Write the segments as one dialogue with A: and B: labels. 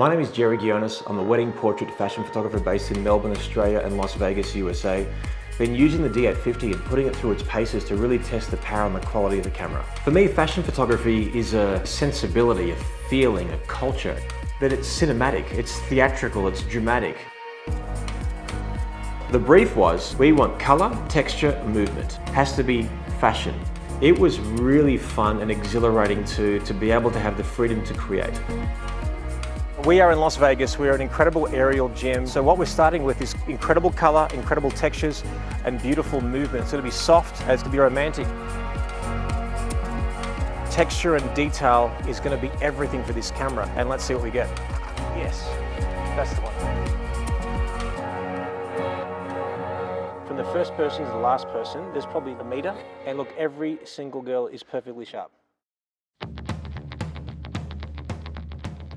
A: My name is Jerry Gionis. I'm a wedding portrait fashion photographer based in Melbourne, Australia and Las Vegas, USA. Been using the D850 and putting it through its paces to really test the power and the quality of the camera. For me, fashion photography is a sensibility, a feeling, a culture. That it's cinematic, it's theatrical, it's dramatic. The brief was, we want color, texture, movement. Has to be fashion. It was really fun and exhilarating to be able to have the freedom to create. We are in Las Vegas. We are an incredible aerial gym. So what we're starting with is incredible color, incredible textures, and beautiful movement. It's going to be soft, it's going to be romantic. Texture and detail is going to be everything for this camera. And let's see what we get. Yes, that's the one. From the first person to the last person, there's probably a meter. And look, every single girl is perfectly sharp.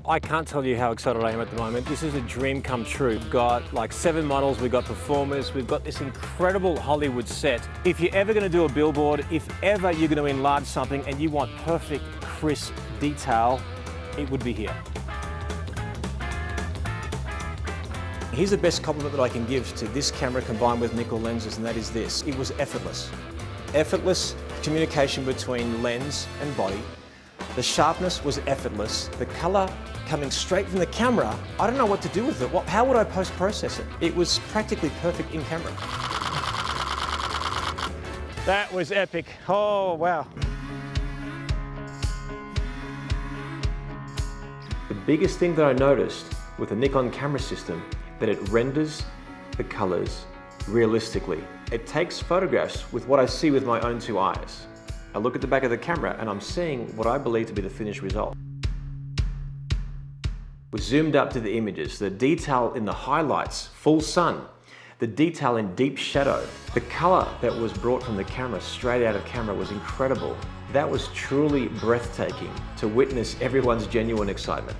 A: I can't tell you how excited I am at the moment. This is a dream come true. We've got like 7 models, we've got performers, we've got this incredible Hollywood set. If you're ever gonna do a billboard, if ever you're gonna enlarge something and you want perfect, crisp detail, it would be here. Here's the best compliment that I can give to this camera combined with nickel lenses, and that is this. It was effortless. Effortless communication between lens and body. The sharpness was effortless. The color coming straight from the camera, I don't know what to do with it. How would I post-process it? It was practically perfect in camera. That was epic. Oh, wow. The biggest thing that I noticed with the Nikon camera system, that it renders the colors realistically. It takes photographs with what I see with my own 2 eyes. I look at the back of the camera and I'm seeing what I believe to be the finished result. We zoomed up to the images, the detail in the highlights, full sun, the detail in deep shadow, the color that was brought from the camera, straight out of camera, was incredible. That was truly breathtaking to witness everyone's genuine excitement.